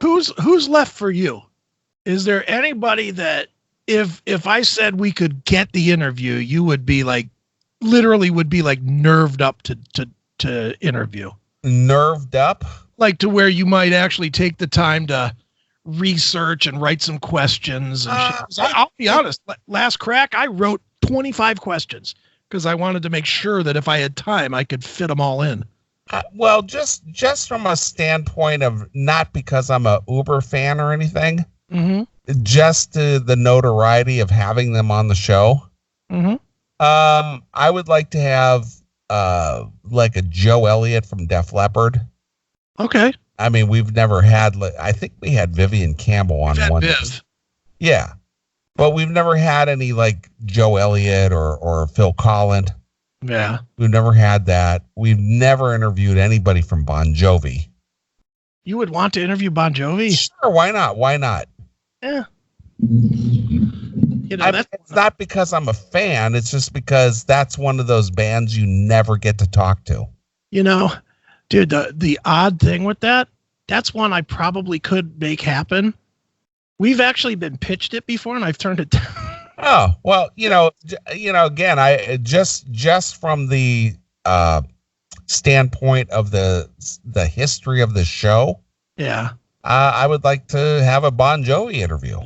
who's left for you? Is there anybody that if I said we could get the interview, you would be like, literally would be like nerved up to interview? Nerved up? Like to where you might actually take the time to research and write some questions. And I'll be honest, last crack, I wrote 25 questions because I wanted to make sure that if I had time, I could fit them all in. Well, just from a standpoint of not because I'm a Uber fan or anything, just the notoriety of having them on the show. I would like to have like a Joe Elliott from Def Leppard. Okay. I mean, we've never had, I think we had Vivian Campbell on one. Yeah. But we've never had any like Joe Elliott or Phil Collins. Yeah. We've never had that. We've never interviewed anybody from Bon Jovi. You would want to interview Bon Jovi? Sure. Why not? Why not? Yeah. You know, it's not because I'm a fan. It's just because that's one of those bands you never get to talk to. You know, dude, the odd thing with that's one I probably could make happen. We've actually been pitched it before and I've turned it down. Oh, well, again, I just from the standpoint of the history of the show. Yeah. I would like to have a Bon Jovi interview.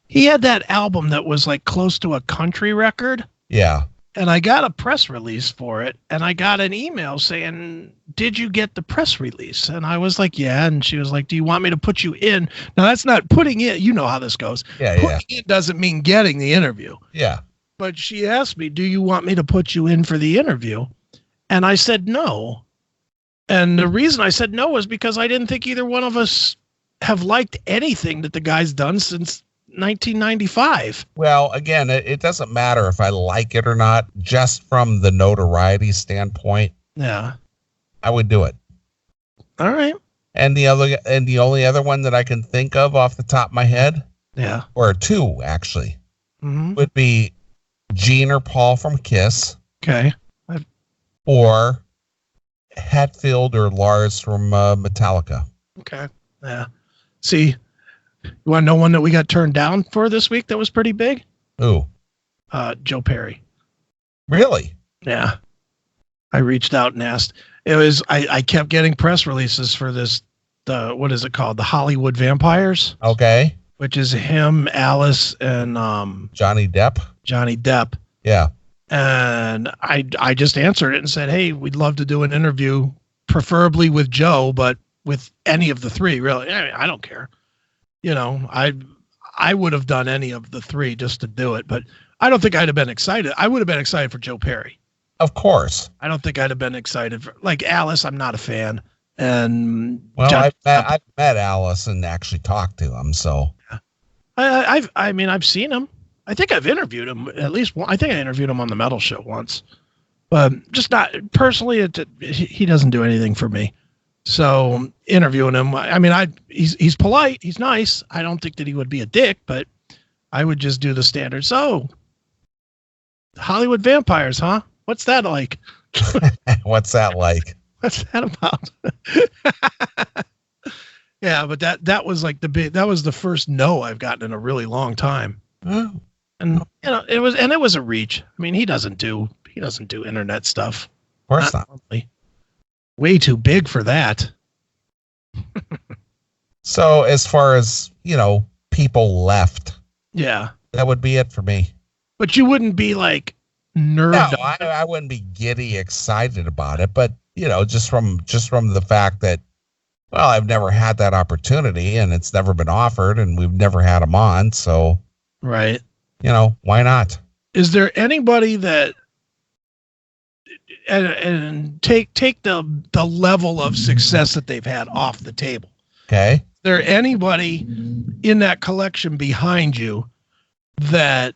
He had that album that was like close to a country record. Yeah. And I got a press release for it. And I got an email saying, did you get the press release? And I was like, yeah. And she was like, do you want me to put you in? Now that's not putting in. You know how this goes. Yeah. Putting in doesn't mean getting the interview. Yeah. But she asked me, do you want me to put you in for the interview? And I said, no. And the reason I said no was because I didn't think either one of us have liked anything that the guy's done since 1995. Well, again, it doesn't matter if I like it or not, just from the notoriety standpoint. Yeah. I would do it. All right. And the only other one that I can think of off the top of my head, yeah, or two actually, would be Gene or Paul from Kiss. Okay. Or Hetfield or Lars from Metallica. Okay. Yeah. See, you want to know one that we got turned down for this week that was pretty big? Who? Joe Perry. Really? Yeah. I reached out and asked. It was I kept getting press releases for this. What is it called? The Hollywood Vampires. Okay. Which is him, Alice, and Johnny Depp. Johnny Depp. Yeah. And I just answered it and said, hey, we'd love to do an interview, preferably with Joe, but with any of the three, really. I don't care. You know, I would have done any of the three just to do it, but I don't think I'd have been excited. I would have been excited for Joe Perry. Of course. I don't think I'd have been excited for, like, Alice. I'm not a fan. And well, I've met Alice and actually talked to him. So I've seen him. I think I've interviewed him at least one. I think I interviewed him on the Metal Show once, but just not personally. He doesn't do anything for me. So interviewing him, I mean, he's polite. He's nice. I don't think that he would be a dick, but I would just do the standard. So Hollywood Vampires, huh? What's that like? What's that like? What's that about? Yeah, but that was like that was the first no I've gotten in a really long time. Oh. And you know, it was a reach. I mean, he doesn't do internet stuff. Of course not. Normally. Way too big for that. So as far as, people left. Yeah. That would be it for me. But you wouldn't be like nerd. No, I wouldn't be giddy excited about it, but just from the fact that, well, I've never had that opportunity and it's never been offered and we've never had them on. So, right. Why not? Is there anybody that, and take the level of success that they've had off the table? Okay. Is there anybody in that collection behind you that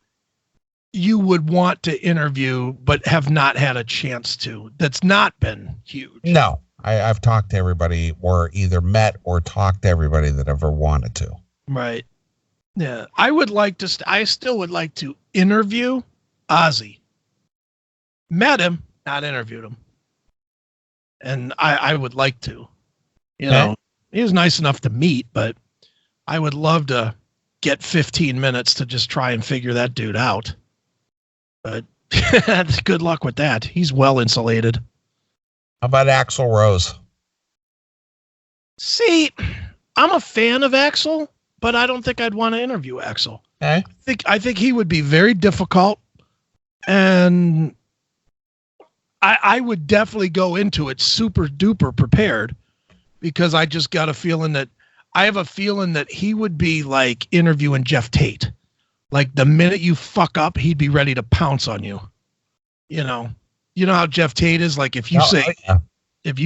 you would want to interview but have not had a chance to, that's not been huge? No, I've talked to everybody, or either met or talked to everybody that ever wanted to. Right. Yeah. I still would like to interview Ozzy. Met him, not interviewed him. And I would like to, he was nice enough to meet, but I would love to get 15 minutes to just try and figure that dude out. But good luck with that. He's well insulated. How about Axl Rose? See, I'm a fan of Axl, but I don't think I'd want to interview Axl. Okay. I think he would be very difficult, and I would definitely go into it super duper prepared, because I just got a feeling that he would be like interviewing Jeff Tate. Like the minute you fuck up, he'd be ready to pounce on you. You know how Jeff Tate is. Like if you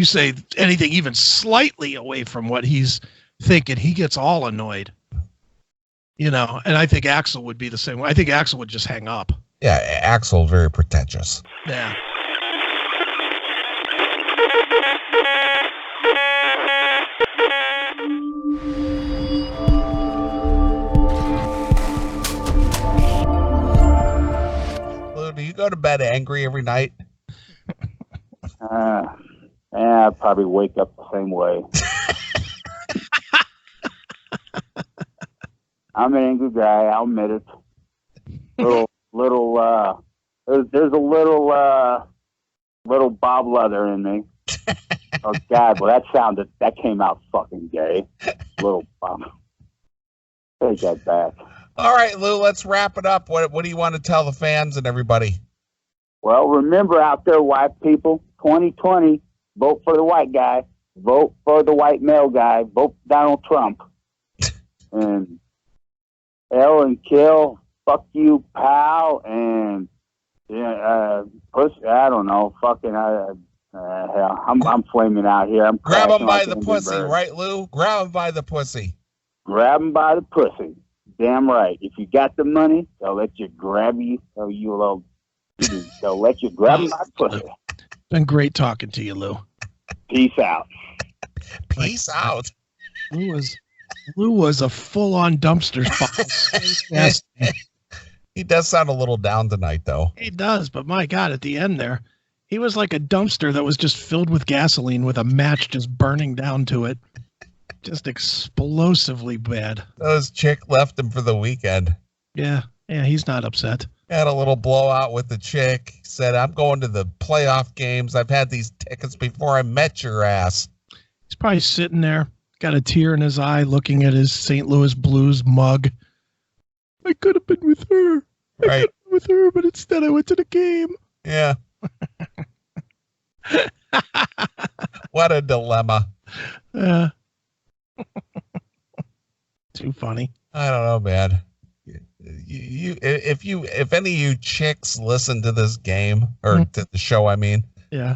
say anything even slightly away from what he's thinking, he gets all annoyed. And I think Axl would be the same way. I think Axl would just hang up. Yeah, Axl very pretentious. Yeah. Lou, do you go to bed angry every night? I'd probably wake up the same way. I'm an angry guy. I'll admit it. There's a little Bob Leather in me. Oh God, well that came out fucking gay. Little Bob. Take that back. All right, Lou, let's wrap it up. What do you want to tell the fans and everybody? Well, remember out there, white people, 2020, vote for the white guy, vote for the white male guy, vote Donald Trump. And L and kill, fuck you, pal, and push. I don't know, fucking. Hell, I'm flaming out here. I'm grab him by like the pussy, right, Lou? Grab him by the pussy. Grab him by the pussy. Damn right. If you got the money, they'll let you grab you. They'll let you grab him by the pussy. Been great talking to you, Lou. Peace out. Peace out. Lou was a full-on dumpster spot. Yes. He does sound a little down tonight, though. He does, but my God, at the end there, he was like a dumpster that was just filled with gasoline with a match just burning down to it. Just explosively bad. Those chick left him for the weekend. Yeah, he's not upset. Had a little blowout with the chick. Said, I'm going to the playoff games. I've had these tickets before I met your ass. He's probably sitting there, got a tear in his eye, looking at his St. Louis Blues mug. I could have been with her. Right. With her, but instead I went to the game. Yeah. What a dilemma. Yeah. Too funny. I don't know, man. If any of you chicks listen to this game or to the show, I mean, yeah,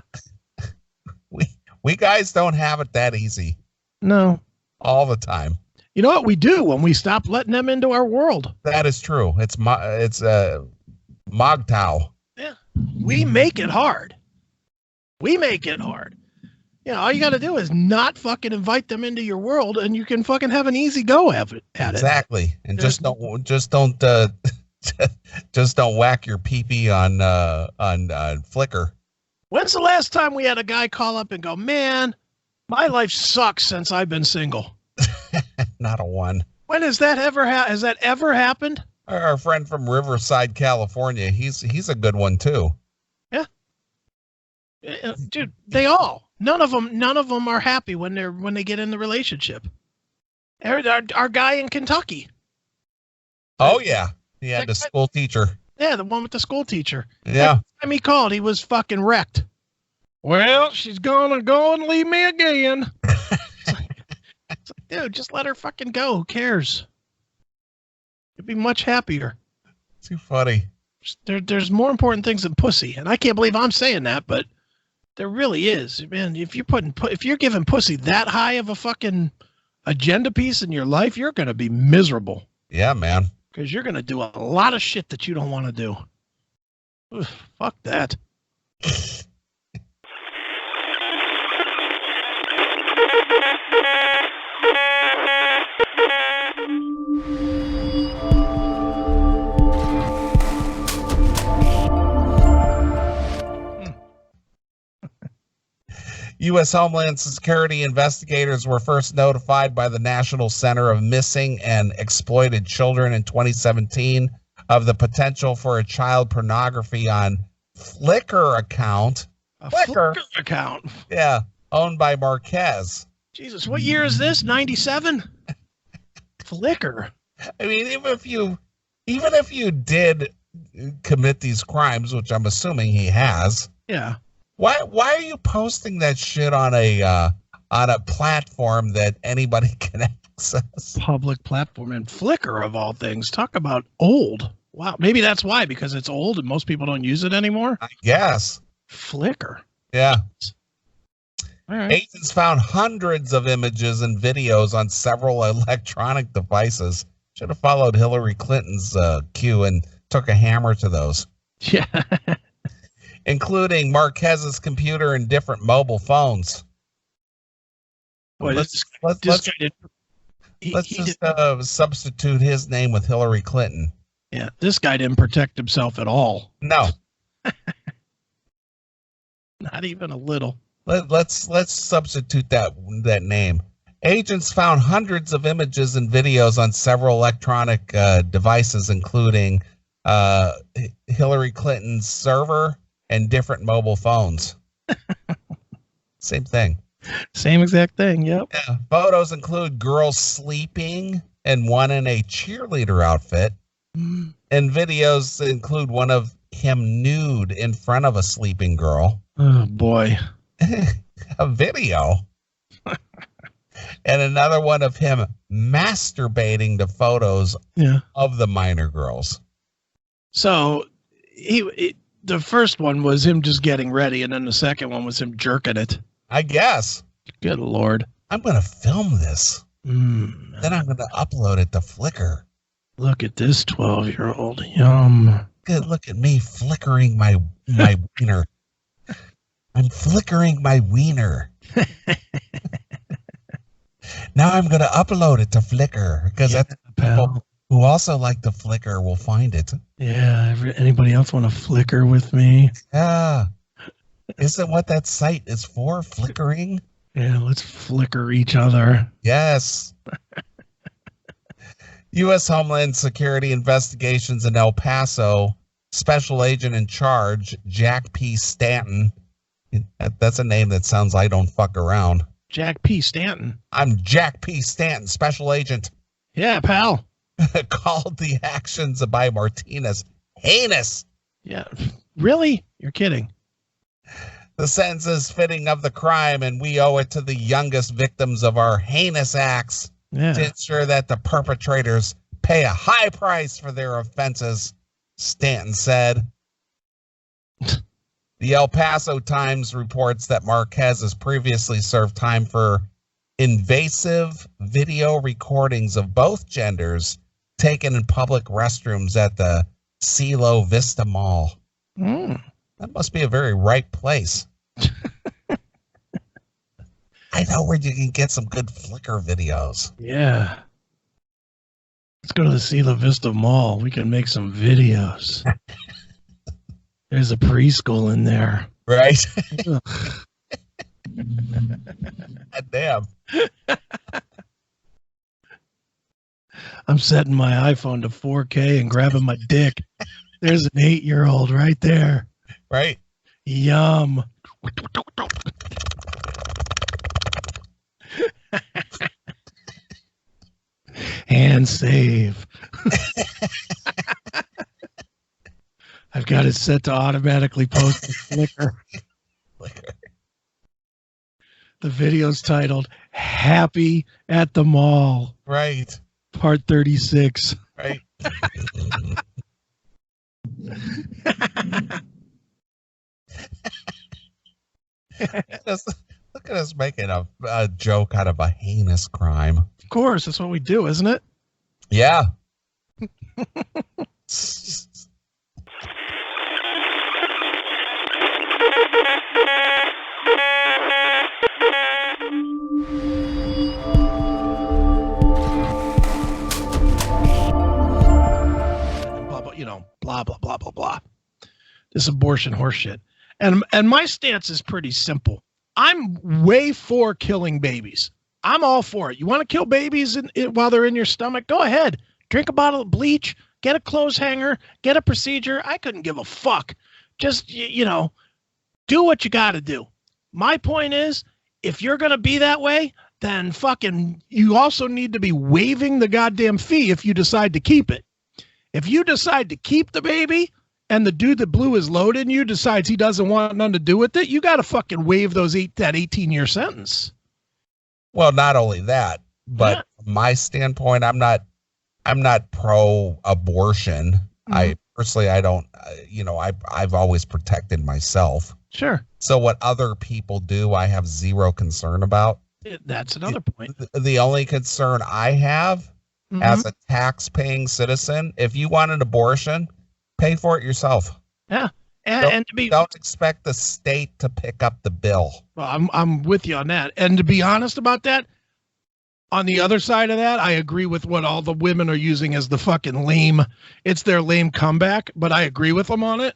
we guys don't have it that easy. No, all the time. You know what we do when we stop letting them into our world? That is true. It's Mogtow. Yeah, we make it hard. All you got to do is not fucking invite them into your world, and you can fucking have an easy go at it. Exactly, and just don't whack your pee-pee on Flickr. When's the last time we had a guy call up and go, "Man, my life sucks since I've been single"? Not a one. When has that ever has that ever happened? Our friend from Riverside, California, he's a good one too. Yeah, dude, none of them are happy when they get in the relationship. Our guy in Kentucky. Oh yeah, he had the school teacher. Yeah, the one with the school teacher. Yeah. Every time he called, he was fucking wrecked. Well, she's gonna go and leave me again. It's like, dude, just let her fucking go. Who cares? You'd be much happier. Too funny. There's more important things than pussy, and I can't believe I'm saying that, but there really is, man. If you're giving pussy that high of a fucking agenda piece in your life, you're gonna be miserable. Yeah, man. Because you're gonna do a lot of shit that you don't want to do. Ugh, fuck that. U.S. Homeland Security investigators were first notified by the National Center of Missing and Exploited Children in 2017 of the potential for a child pornography on Flickr account. Flickr account. Yeah, owned by Marquez. Jesus, what year is this? 97? Flickr. I mean, even if you did commit these crimes, which I'm assuming he has. Yeah. Why are you posting that shit on a platform that anybody can access? Public platform, and Flickr of all things. Talk about old. Wow. Maybe that's why, because it's old and most people don't use it anymore. I guess. Flickr. Yeah. All right. Agents found hundreds of images and videos on several electronic devices. Should have followed Hillary Clinton's cue and took a hammer to those. Yeah. Including Marquez's computer and different mobile phones. Boy, let's substitute his name with Hillary Clinton. Yeah, this guy didn't protect himself at all. No. Not even a little. Let's substitute that name. Agents found hundreds of images and videos on several electronic devices, including Hillary Clinton's server and different mobile phones. Same thing. Same exact thing. Yep. Yeah. Photos include girls sleeping and one in a cheerleader outfit. And videos include one of him nude in front of a sleeping girl. Oh, boy. A video. And another one of him masturbating to photos of the minor girls. So the first one was him just getting ready, and then the second one was him jerking it. I guess. Good Lord. I'm going to film this. Then I'm going to upload it to Flickr. Look at this 12-year-old. Yum. Good. Look at me flickering my wiener. I'm flickering my wiener. Now I'm going to upload it to Flickr because that's people who also like to Flickr will find it. Yeah. Anybody else want to Flickr with me? Yeah. Isn't what that site is for? Flickering? Yeah, let's Flickr each other. Yes. U.S. Homeland Security investigations in El Paso. Special agent in charge, Jack P. Stanton. That's a name that sounds like I don't fuck around. Jack P. Stanton. I'm Jack P. Stanton, special agent. Yeah, pal. Called the actions by Martinez heinous. Yeah. Really? You're kidding. The sentence is fitting of the crime, and we owe it to the youngest victims of our heinous acts to ensure that the perpetrators pay a high price for their offenses, Stanton said. The El Paso Times reports that Marquez has previously served time for invasive video recordings of both genders taken in public restrooms at the Cielo Vista Mall. That must be a very right place. I know where you can get some good Flickr videos. Yeah. Let's go to the Cielo Vista Mall. We can make some videos. There's a preschool in there. Right? Damn. I'm setting my iPhone to 4K and grabbing my dick. There's an 8-year-old right there. Right? Yum. And save. I've got it set to automatically post to Flickr. The video's titled Happy at the Mall. Right. Part 36. Right. Look at us making a joke out of a heinous crime. Of course, that's what we do, isn't it? Yeah. Blah, blah, blah, blah, blah. This abortion horseshit. And my stance is pretty simple. I'm way for killing babies. I'm all for it. You want to kill babies while they're in your stomach? Go ahead. Drink a bottle of bleach, get a clothes hanger, get a procedure. I couldn't give a fuck. Just, do what you got to do. My point is, if you're going to be that way, then fucking you also need to be waiving the goddamn fee if you decide to keep it. If you decide to keep the baby and the dude that blew his load in you decides he doesn't want nothing to do with it, you got to fucking waive that 18-year sentence. Well, not only that, but from my standpoint, I'm not pro abortion. Mm-hmm. I personally, I don't, I've always protected myself. Sure. So what other people do, I have zero concern about. That's another point. The only concern I have as a tax-paying citizen, if you want an abortion, pay for it yourself. Yeah. Don't expect the state to pick up the bill. Well, I'm with you on that. And to be honest about that, on the other side of that, I agree with what all the women are using as the fucking lame. It's their lame comeback, but I agree with them on it.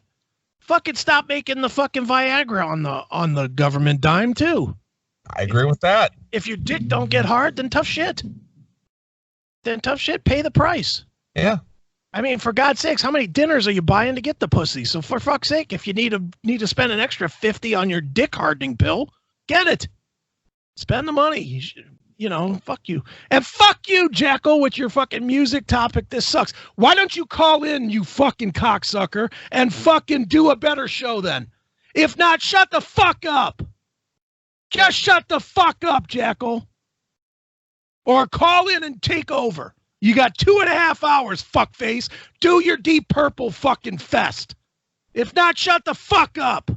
Fucking stop making the fucking Viagra on the government dime too. I agree with that. If your dick don't get hard, then tough shit. Pay the price. Yeah. I mean, for God's sakes, how many dinners are you buying to get the pussy? So for fuck's sake, if you need to spend an extra $50 on your dick hardening pill, get it. Spend the money. Fuck you. And fuck you, Jackal, with your fucking music topic. This sucks. Why don't you call in, you fucking cocksucker, and fucking do a better show then? If not, shut the fuck up. Just shut the fuck up, Jackal. Or call in and take over. You got 2.5 hours, fuckface. Do your Deep Purple fucking fest. If not, shut the fuck up.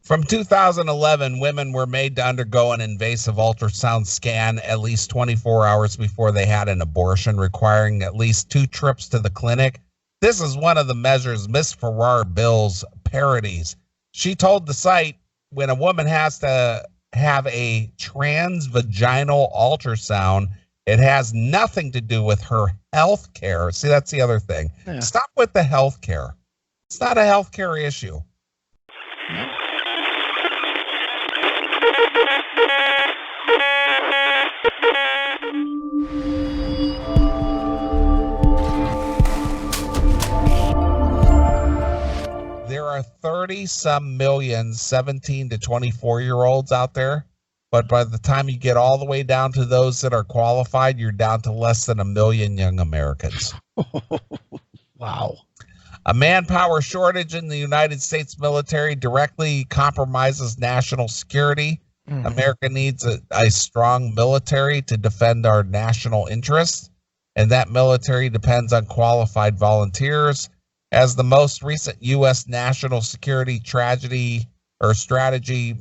From 2011, women were made to undergo an invasive ultrasound scan at least 24 hours before they had an abortion, requiring at least 2 trips to the clinic. This is one of the measures Miss Farrar Bills parodies. She told the site, when a woman has to have a transvaginal ultrasound, it has nothing to do with her health care. See, that's the other thing. Yeah. Stop with the health care. It's not a health care issue. There are 30-some million 17 to 24-year-olds out there, but by the time you get all the way down to those that are qualified, you're down to less than 1 million young Americans. Wow. A manpower shortage in the United States military directly compromises national security. America needs a strong military to defend our national interests, and that military depends on qualified volunteers. As the most recent U.S. national security strategy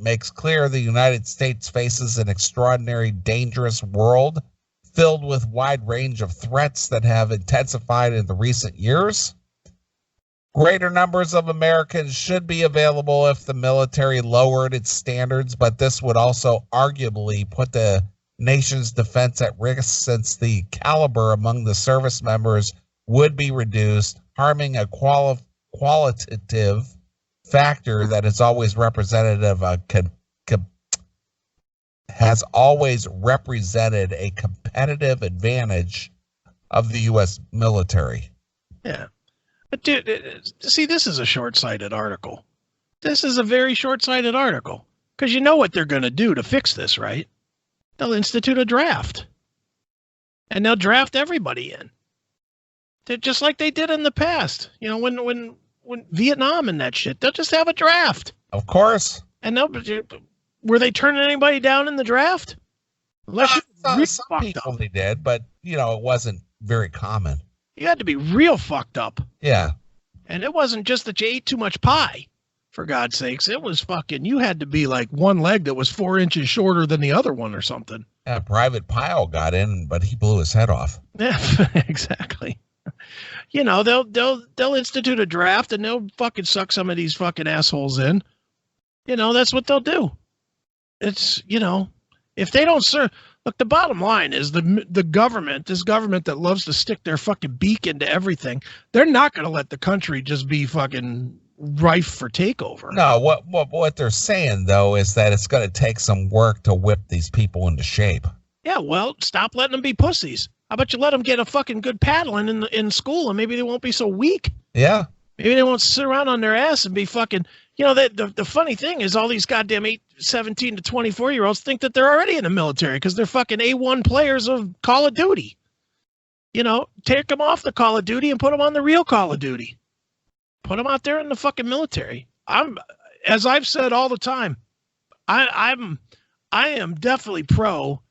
makes clear, the United States faces an extraordinary dangerous world filled with wide range of threats that have intensified in the recent years. Greater numbers of Americans should be available if the military lowered its standards, but this would also arguably put the nation's defense at risk, since the caliber among the service members would be reduced, harming a qualitative factor that is always representative has always represented a competitive advantage of the U.S. military. Yeah. But dude, see, this is a short-sighted article. This is a very short-sighted article. Because you know what they're going to do to fix this, right? They'll institute a draft. And they'll draft everybody in. They're just like they did in the past. When Vietnam and that shit, they'll just have a draft. Of course. And were they turning anybody down in the draft? Unless some people they did, but, it wasn't very common. You had to be real fucked up. Yeah. And it wasn't just that you ate too much pie, for God's sakes. It was fucking, you had to be like one leg that was 4 inches shorter than the other one or something. Yeah, Private Pyle got in, but he blew his head off. Yeah, exactly. They'll institute a draft and they'll fucking suck some of these fucking assholes in. That's what they'll do. It's, if they don't serve. Look, the bottom line is the government, this government that loves to stick their fucking beak into everything, they're not going to let the country just be fucking rife for takeover. No, what they're saying though is that it's going to take some work to whip these people into shape. Yeah, well, stop letting them be pussies. How about you let them get a fucking good paddling in school, and maybe they won't be so weak. Yeah. Maybe they won't sit around on their ass and be fucking. You know, the funny thing is all these goddamn 17 to 24-year-olds think that they're already in the military because they're fucking A1 players of Call of Duty. You know, take them off the Call of Duty and put them on the real Call of Duty. Put them out there in the fucking military. As I've said all the time, I am definitely pro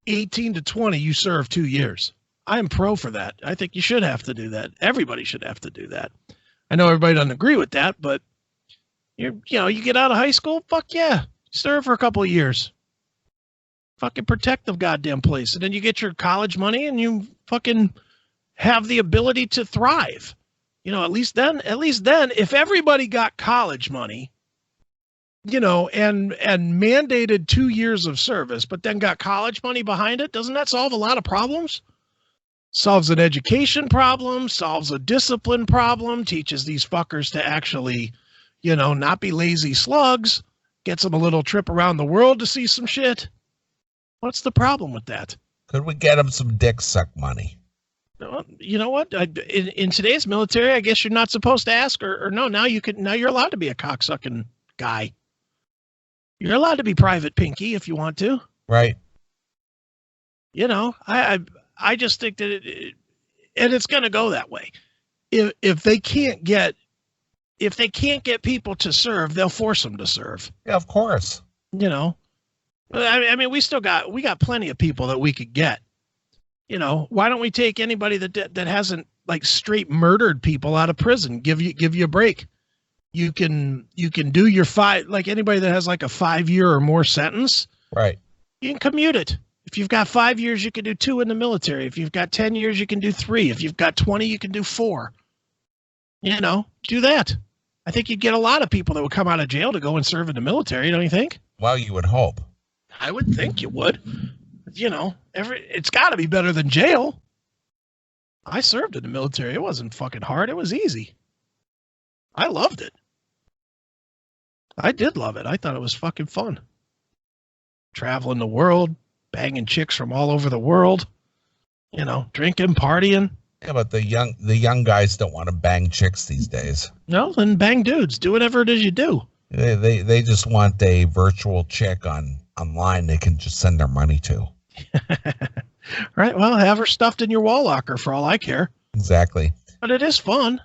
18 to 20. You serve 2 years. I am pro for that. I think you should have to do that. Everybody should have to do that. I know everybody doesn't agree with that, but you get out of high school, fuck yeah, serve for a couple of years. Fucking protect the goddamn place, and then you get your college money, and you fucking have the ability to thrive. You know, at least then, if everybody got college money, you know, and mandated 2 years of service, but then got college money behind it, doesn't that solve a lot of problems? Solves an education problem, solves a discipline problem, teaches these fuckers to actually, you know, not be lazy slugs, gets them a little trip around the world to see some shit. What's the problem with that? Could we get them some dick suck money? You know what? In today's military, I guess you're not supposed to ask, or no. Now you're allowed to be a cocksucking guy. You're allowed to be Private Pinky if you want to. Right. You know, I just think that and it's going to go that way. If they can't get people to serve, they'll force them to serve. Yeah, of course. You know, I mean, we got plenty of people that we could get. You know, why don't we take anybody that hasn't like straight murdered people out of prison? Give you a break. You can do your like anybody that has like a 5-year or more sentence. Right. You can commute it. If you've got 5 years, you can do 2 in the military. If you've got 10 years, you can do 3. If you've got 20, you can do 4. You know, do that. I think you'd get a lot of people that would come out of jail to go and serve in the military, don't you think? Well, you would hope. I would think you would. You know, it's got to be better than jail. I served in the military. It wasn't fucking hard. It was easy. I loved it. I did love it. I thought it was fucking fun. Traveling the world, banging chicks from all over the world, you know, drinking, partying. Yeah, but the young guys don't want to bang chicks these days. No, then bang dudes. Do whatever it is you do. They just want a virtual chick online they can just send their money to. Right. Well, have her stuffed in your wall locker for all I care. Exactly. But it is fun.